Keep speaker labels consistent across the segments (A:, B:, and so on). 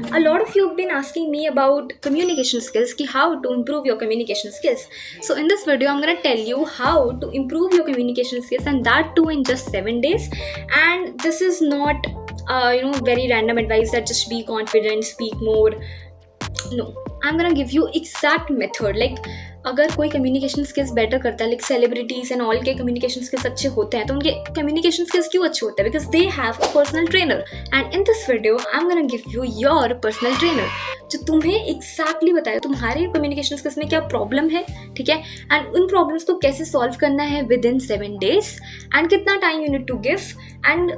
A: A lot of you have been asking me about communication skills, ki how to improve your communication skills. So in this video, I'm gonna tell you how to improve your communication skills, and that too in just 7 days. And this is not, very random advice that just be confident, speak more. No, I'm gonna give you exact method. Like अगर कोई communication skills better करता है, like celebrities and all के communication skills अच्छे होते हैं, तो उनके कम्युनिकेशन स्किल्स क्यों अच्छे होते हैं? Because they have a personal trainer, and in this video I am gonna give you your personal trainer जो तुम्हें एग्जैक्टली बताए तुम्हारे कम्युनिकेशन स्किल्स में क्या प्रॉब्लम है, ठीक है, एंड उन प्रॉब्लम्स को कैसे सॉल्व करना है विद इन 7 days, एंड कितना time you need to give, and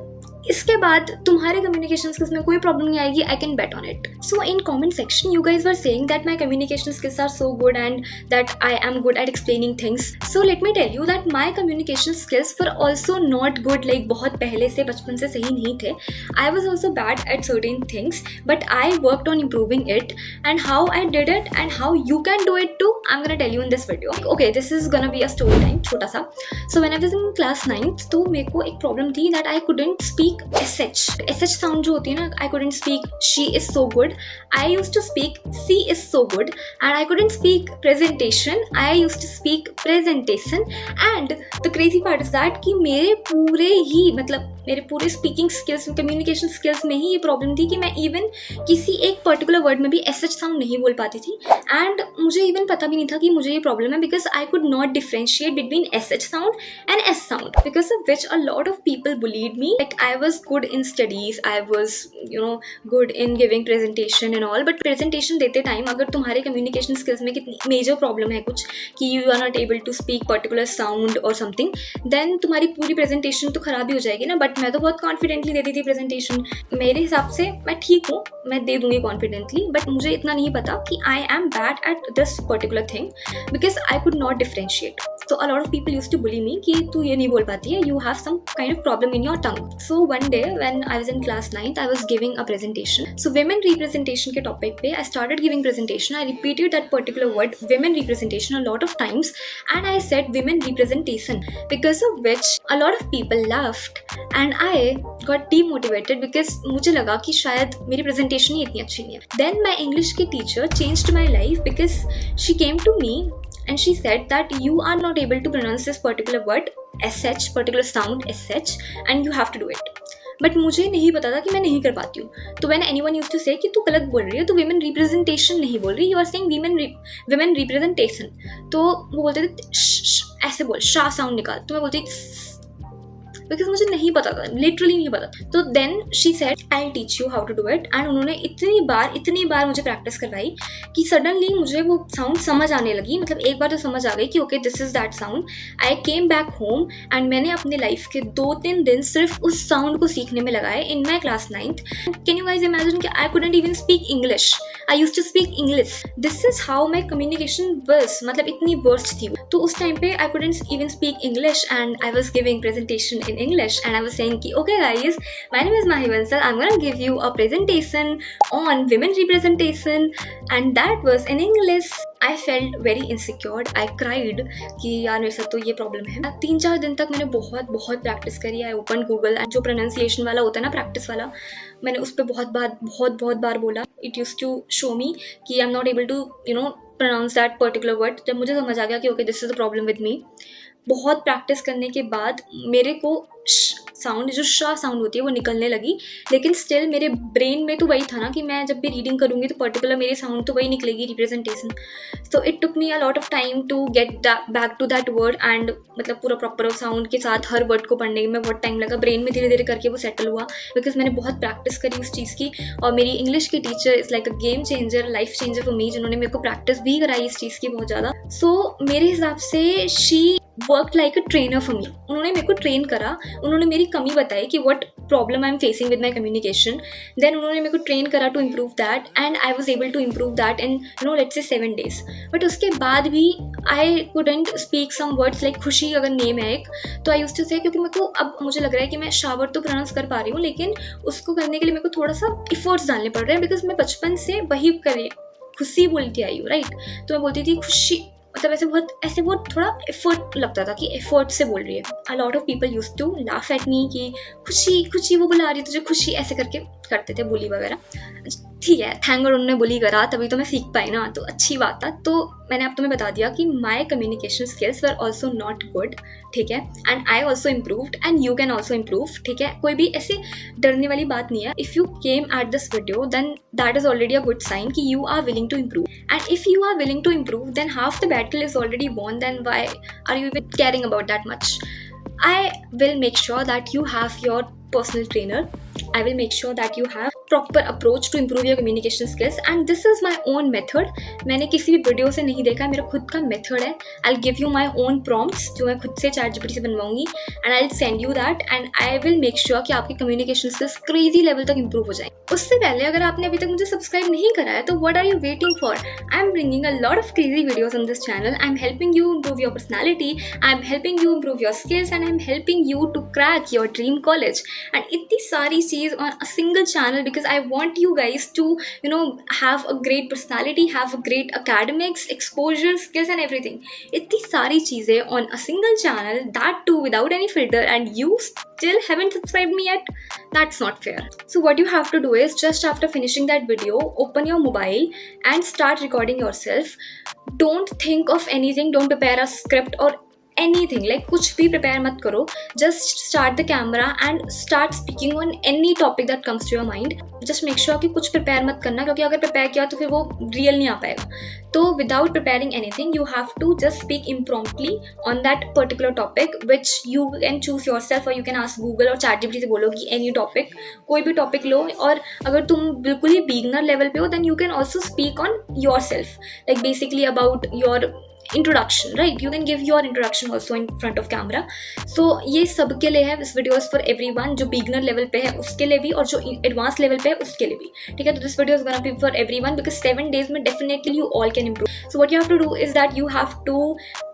A: इसके बाद तुम्हारे कम्युनिकेशन स्किल्स में कोई प्रॉब्लम नहीं आएगी. I can bet on it. So in comment section you guys were saying that my communication skills are so good and that I am good at explaining things. So let me tell you that my communication skills were also not good. Like बहुत पहले से बचपन से सही नहीं थे. I was also bad at certain things, but I worked on improving it, and how I did it and how you can do it too I am gonna tell you in this video. Okay, this is gonna be a story time छोटा सा. So when I was in class 9th, तो मेरे को एक problem थी that I couldn't speak SH sound जो होती है ना, I couldn't speak she is so good. I used to speak see is so good, and I couldn't speak presentation. I used to speak presentation. And the crazy part is that कि मेरे पूरे speaking skills, communication skills में ही ये problem थी कि मैं even किसी एक पर्टिकुलर वर्ड में भी SH साउंड नहीं बोल पाती थी. एंड मुझे इवन पता भी नहीं था कि मुझे ये प्रॉब्लम है, because I could not differentiate between SH sound and S sound, because of which a lot of people bullied me. Like I was good in studies, I was good in giving presentation and all, but presentation देते time अगर तुम्हारे communication skills में कितनी major problem है कुछ कि you are not able to speak particular sound और something, then तुम्हारी पूरी प्रेजेंटेशन तो खराब ही हो जाएगी ना. बट मैं तो बहुत कॉन्फिडेंटली देती थी प्रेजेंटेशन. मेरे हिसाब से मैं ठीक हूँ, मैं दे दूंगी कॉन्फिडेंटली, बट मुझे इतना नहीं पता कि I M bad at this particular thing because I could not differentiate. So a lot of people used to bully me कि तू ये नहीं बोल पाती है, you have some kind of problem in your tongue. So one day when I was in class 9th, I was giving a presentation. So women representation के topic पे I started giving presentation. I repeated that particular word women representation a lot of times, and I said women representation, because of which a lot of people laughed and I got demotivated because मुझे लगा कि शायद मेरी presentation ही इतनी अच्छी नहीं है. Then my English की teacher changed my life because she came to me and she said that you are not able to pronounce this particular word SH, particular sound SH, and you have to do it. But मुझे नहीं पता था कि मैं नहीं कर पाती हूँ. तो व्हेन एनीवन यूज्ड टू से कि तू गलत बोल रही है, तो विमेन रिप्रेजेंटेशन नहीं बोल रही, you are saying women representation. तो वो बोलते थे ऐसे बोल, शाह साउंड निकाल. तो मैं बोलती बिकॉज मुझे नहीं पता था, लिटरली नहीं पता. तो then she said I will teach you how to do it, and उन्होंने इतनी बार मुझे प्रैक्टिस करवाई कि सडनली मुझे वो साउंड समझ आने लगी. मतलब एक बार तो समझ आ गई कि okay this is that sound. I came back home and मैंने अपने लाइफ के 2-3 दिन सिर्फ उस साउंड को सीखने में लगाए in my class 9th. Can you guys imagine कि I couldn't even speak English, I used to speak English. This is how my communication worse, मतलब इतनी वर्स्ट थी. तो उस टाइम पे I couldn't even speak English and I was giving presentation in English, and I was saying ki, okay guys, my name is Mahi Bansal, I'm gonna give you a presentation on women representation, and that was in English. I felt very insecure, I cried कि यार मेरे साथ तो ये problem है. 3-4 दिन तक मैंने बहुत प्रैक्टिस करी. आई ओपन गूगल, जो प्रोनाउंसिएशन वाला होता है ना, प्रैक्टिस वाला, मैंने उस पर बहुत बार बोला. It use to show me कि I am not able to pronounce that particular word. जब मुझे समझ आ गया कि okay this is the problem with me, बहुत प्रैक्टिस करने के बाद मेरे को साउंड, जो शाह साउंड होती है, वो निकलने लगी. लेकिन स्टिल मेरे ब्रेन में तो वही था ना कि मैं जब भी रीडिंग करूँगी तो पर्टिकुलर मेरी साउंड तो वही निकलेगी, representation. So it took me a lot of time to get back to that word, and मतलब पूरा प्रॉपर साउंड के साथ हर वर्ड को पढ़ने में बहुत टाइम लगा. ब्रेन में धीरे धीरे करके वो सेटल हुआ बिकॉज मैंने बहुत प्रैक्टिस करी उस चीज़ की. और मेरी इंग्लिश की teacher is like a game changer, life changer for me, जिन्होंने मेरे को प्रैक्टिस भी कराई इस चीज़ की बहुत ज़्यादा. सो मेरे हिसाब से she work like a trainer for me. उन्होंने मेरे को ट्रेन करा, उन्होंने मेरी कमी बताई कि what problem I am facing with my communication. Then उन्होंने मेरे को ट्रेन करा to improve that, and I was able to improve that in let's say 7 days. But उसके बाद भी I couldn't speak some words like खुशी अगर name है एक, तो आई यूज्ड टू से, क्योंकि मेरे को अब मुझे लग रहा है कि मैं शावर तो प्रोनाउंस कर पा रही हूँ, लेकिन उसको करने के लिए मेरे को थोड़ा सा इफर्ट्स डालने पड़ रहे हैं बिकॉज मैं बचपन से वही खुशी बोलती आई हूँ, राइट. तो मैं बोलती थी खुशी, मतलब ऐसे बहुत थोड़ा एफर्ट लगता था कि एफर्ट से बोल रही है. A lot of people use to laugh at me कि खुशी खुशी वो बुला रही है तुझे खुशी, ऐसे करके करते थे बुली वगैरह. ठीक है, थैंक गॉड उन्होंने बुली करा तभी तो मैं सीख पाई ना, तो अच्छी बात था. तो मैंने अब तुम्हें बता दिया कि my communication skills were also not good. ठीक है, and I also improved and you can also improve. ठीक है, कोई भी ऐसे डरने वाली बात नहीं है. If you came at this video then that is already a good sign कि you are willing to improve. And if you are willing to improve then half the battle is already won, then why are you even caring about that much? I will make sure that you have your personal trainer. I will make sure that you have proper approach to improve your communication skills, and this is my own method. मैंने किसी भी video से नहीं देखा, मेरा खुद का method है. I'll give you my own prompts जो मैं खुद से ChatGPT से बनवाऊंगी, and I'll send you that, and I will make sure कि आपके communication skills crazy level तक improve हो जाए. उससे पहले अगर आपने अभी तक मुझे सब्सक्राइब नहीं करा है तो what are you waiting for? I'm bringing a lot of crazy videos on this channel. I'm helping you improve your personality, I'm helping you improve your skills, and I'm helping you to crack your dream college. And इतनी सारी चीज़ on a single channel because I want you guys to, you know, have a great personality, have a great academics, exposure, skills and everything. इतनी सारी चीज़ें on a single channel, that too without any filter, and you still haven't subscribed me yet? That's not fair. So what you have to do is just after finishing that video, open your mobile and start recording yourself. Don't think of anything, don't prepare a script or anything, like कुछ भी prepare मत करो. Just start the camera and start speaking on any topic that comes to your mind. Just make sure कि कुछ prepare मत करना, क्योंकि अगर prepare किया तो फिर वो real नहीं आ पाएगा. तो without preparing anything, you have to just speak impromptu on that particular topic, which you can choose yourself, or you can ask Google और ChatGPT से बोलो कि any topic, कोई भी topic लो. और अगर तुम बिल्कुल ही beginner level पे हो, then you can also speak on yourself, like basically about your introduction, right? You can give your introduction also in front of camera. So ये सबके लिए है, this video is for everyone. जो beginner level पे है उसके लिए भी, और जो advanced level पे है उसके लिए भी. ठीक है, तो this video is gonna be for everyone because 7 days में definitely you all can improve. So what you have to do is that you have to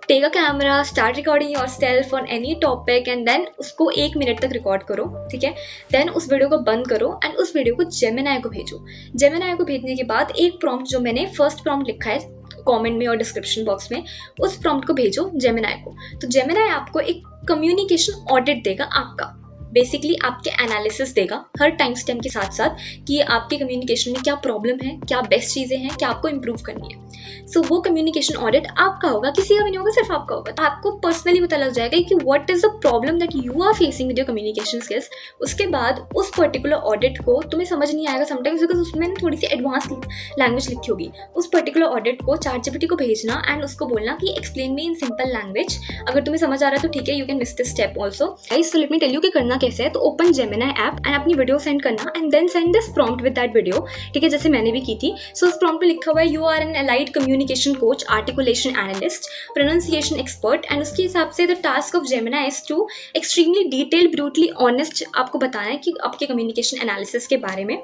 A: take a camera, start recording yourself on any topic, and then उसको 1 minute तक record करो. ठीक है, then उस video को बंद करो and उस वीडियो को जेमिनाई को भेजो. जेमिनाई को भेजने के बाद एक प्रॉम्प्ट जो मैंने फर्स्ट प्रॉम्प्ट लिखा है कमेंट में और डिस्क्रिप्शन बॉक्स में, उस प्रॉम्प्ट को भेजो जेमिनाई को. तो जेमिनाई आपको एक कम्युनिकेशन ऑडिट देगा आपका, बेसिकली आपके एनालिसिस देगा हर टाइम स्टैम्प के साथ साथ कि आपके कम्युनिकेशन में क्या प्रॉब्लम है, क्या बेस्ट चीज़ें हैं, क्या आपको इम्प्रूव करनी है. सो वो कम्युनिकेशन ऑडिट आपका होगा, किसी का भी नहीं होगा, सिर्फ आपका होगा. तो आपको पर्सनली पता लग जाएगा कि what is the problem that you are facing with your communication skills. उसके बाद उस पर्टिकुलर ऑडिट को तुम्हें समझ नहीं आएगा समटाइम्स बिकॉज उसमें थोड़ी सी एडवांस लैंग्वेज लिखी होगी. उस पर्टिकुलर ऑडिट को ChatGPT को भेजना एंड उसको बोलना कि explain me in simple language. अगर तुम्हें समझ आ रहा है तो ठीक है, you can miss this step also. Guys, so let me tell you कि करना कैसे है. तो ओपन जेमिनाई ऐप एंड अपनी वीडियो सेंड करना and then send this prompt with that video. ठीक है, जैसे मैंने भी की थी. सो उस प्रॉम्प्ट में लिखा हुआ है you are an allied communication coach, articulation analyst, pronunciation expert. And उसके हिसाब से the task of Gemini is to extremely detail, brutally honest आपको बताना है कि आपके कम्युनिकेशन एनालिसिस के बारे में.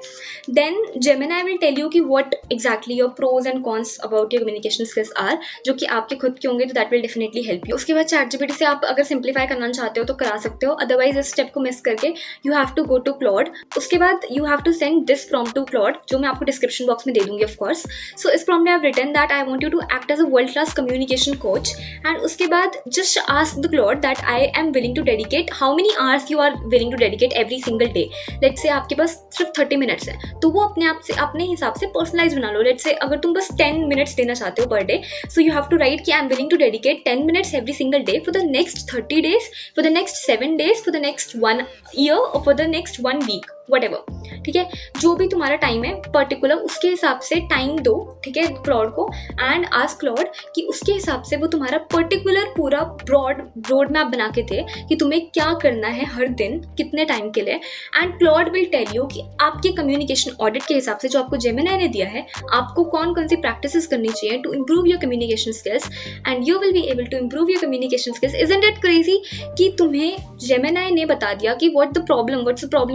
A: Then Gemini will tell you कि what exactly your pros and cons about your communication skills are, जो कि आपके खुद के होंगे, तो that will definitely help you. उसके बाद ChatGPT से आप अगर सिंप्लीफाई करना चाहते हो तो करा सकते हो, अदरवाइज इस स्टेप को मिस करके you have to go to Claude. उसके बाद you have to send this prompt to Claude, जो मैं आपको डिस्क्रिप्शन बॉक्स में दे दूंगी ऑफ कोर्स. सो इस प्रॉम्प्ट में I have written that I want you to act as a world class communication coach. And उसके बाद just ask the Claude that I am willing to dedicate, how many hours you are willing to dedicate every single day. Let's say आपके पास सिर्फ 30 minutes है, तो वो अपने आप से अपने हिसाब से पर्सनलाइज बना लो. लेट्स से अगर तुम बस 10 मिनट्स देना चाहते हो per day, so you have to write कि I am willing to dedicate 10 minutes every single day for the next 30 days, for the next 7 days, for the next 1 year और for the next 1 week, whatever. ठीक है, जो भी तुम्हारा time है particular, उसके हिसाब से टाइम दो. ठीक है, क्लॉड को एंड आस्क क्लॉड कि उसके हिसाब से वो तुम्हारा पर्टिकुलर पूरा ब्रॉड रोड मैप बना के दे कि तुम्हें क्या करना है हर दिन कितने टाइम के लिए. And Claude will tell you कि आपके कम्युनिकेशन ऑडिट के हिसाब से जो आपको जेमिनाई ने दिया है, आपको कौन कौन सी प्रैक्टिसेस करनी चाहिए to improve your communication skills, and you will be able to improve your communication skills. Isn't it crazy कि तुम्हें जेमिनाई ने बता दिया कि what's the problem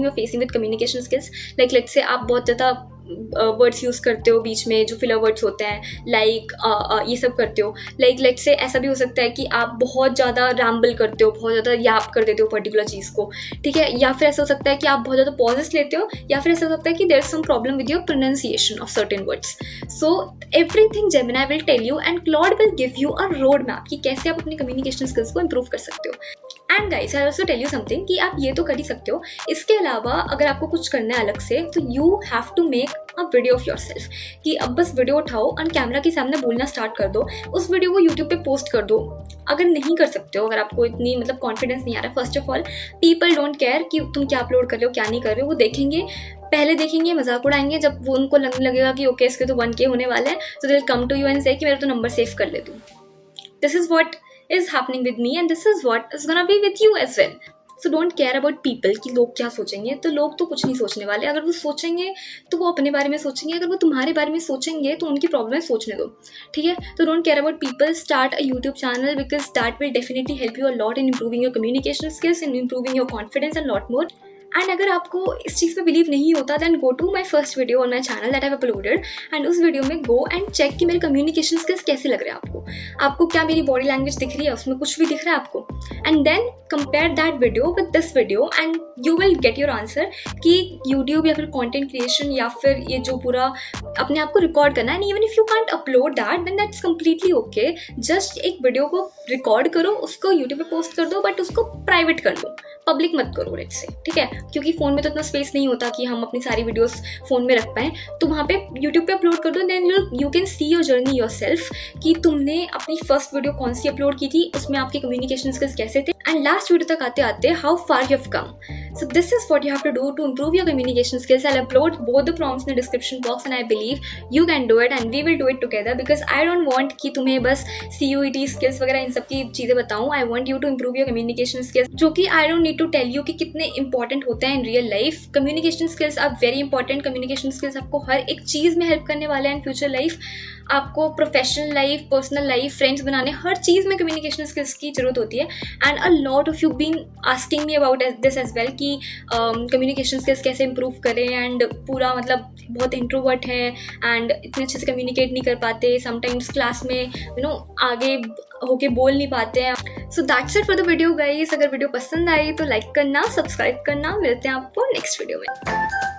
A: you are facing with communication skills. Like let's say आप बहुत ज़्यादा words use करते हो बीच में, जो फिलर वर्ड्स होते हैं, लाइक ये सब करते हो। लाइक लेट्स से ऐसा भी हो सकता है कि आप बहुत ज़्यादा रैम्बल करते हो, बहुत ज़्यादा याप कर देते हो पर्टिकुलर चीज़ को, ठीक है। या फिर ऐसा हो सकता है कि आप बहुत ज़्यादा पॉजेस लेते हो, या फिर ऐसा हो सकता है कि there is some problem with your pronunciation of certain words. So everything Gemini will tell you and Claude will give you a road map कि कैसे आप अपनी कम्युनिकेशन स्किल्स को इंप्रूव कर सकते हो। And guys, I also tell you something कि आप ये तो कर ही सकते हो, इसके अलावा अगर आपको कुछ करना है अलग से, तो you have to make a video of yourself, कि अब बस वीडियो उठाओ और कैमरा के सामने बोलना स्टार्ट कर दो, उस वीडियो को यूट्यूब पे पोस्ट कर दो। अगर नहीं कर सकते हो, अगर आपको इतनी मतलब कॉन्फिडेंस नहीं आ रहा, first of all people don't care कि तुम क्या अपलोड कर रहे हो क्या नहीं कर रहे हो, वो देखेंगे, पहले देखेंगे, मजाक उड़ाएंगे, जब वो उनको लगने लगेगा कि ओके इसके तो 1K होने वाले हैं, तो they will come to you and say कि मेरा तो नंबर सेव कर ले तू। This is what is happening with me and this is what is gonna be with you as well. So don't care about people कि लोग क्या सोचेंगे। तो लोग तो कुछ नहीं सोचने वाले, अगर वो सोचेंगे तो वो अपने बारे में सोचेंगे, अगर वो तुम्हारे बारे में सोचेंगे तो उनकी प्रॉब्लम सोचने दो, ठीक है। तो don't care about people, start a YouTube channel because that will definitely help you a lot in improving your communication skills and improving your confidence and lot more. And अगर आपको इस चीज़ पे बिलीव नहीं होता, then go to my first video on my channel that I have uploaded, and उस video में go and check कि मेरे कम्युनिकेशन स्किल्स कैसे लग रहे हैं आपको क्या मेरी बॉडी लैंग्वेज दिख रही है, उसमें कुछ भी दिख रहा है आपको, and then compare that video with this video and you will get your answer कि यूट्यूब या फिर कॉन्टेंट क्रिएशन या फिर ये जो पूरा अपने आप को रिकॉर्ड करना है, and even if you can't upload that then that's completely okay. Just एक वीडियो को रिकॉर्ड करो, उसको यूट्यूब पे पोस्ट कर दो, बट उसको प्राइवेट कर लो, पब्लिक मत करो लेट्स से, ठीक है, क्योंकि फ़ोन में तो इतना स्पेस नहीं होता कि हम अपनी सारी वीडियोस फ़ोन में रख पाएँ। तो वहाँ पे यूट्यूब पे अपलोड कर दो, then you can see your journey yourself कि तुमने अपनी फर्स्ट वीडियो कौन सी अपलोड की थी, उसमें आपके कम्युनिकेशन स्किल्स कैसे थे, एंड लास्ट वीडियो तक आते आते how far you have come. So this is what you have to do to improve your communication skills. I'll upload both the prompts in the description box and I believe you can do it and we will do it together because I don't want कि तुम्हें बस CUET skills वगैरह इन सब की चीज़ें बताऊँ. I want you to improve your communication skills, जो कि I don't need to tell you कि कितने important होते हैं in real life. Communication skills are very important. Communication skills आपको हर एक चीज़ में हेल्प करने वाले हैं in future life. आपको professional life, personal life, friends बनाने, हर चीज़ में कम्युनिकेशन स्किल्स की ज़रूरत होती है. And a lot of you been asking me about this as well कि कम्युनिकेशन स्किल्स कैसे इंप्रूव करें, एंड पूरा मतलब बहुत इंट्रोवर्ट हैं एंड इतने अच्छे से कम्युनिकेट नहीं कर पाते, समटाइम्स क्लास में आगे होके बोल नहीं पाते हैं. So that's it for the video guys. अगर वीडियो पसंद आई तो लाइक करना, सब्सक्राइब करना. मिलते हैं आपको नेक्स्ट वीडियो में.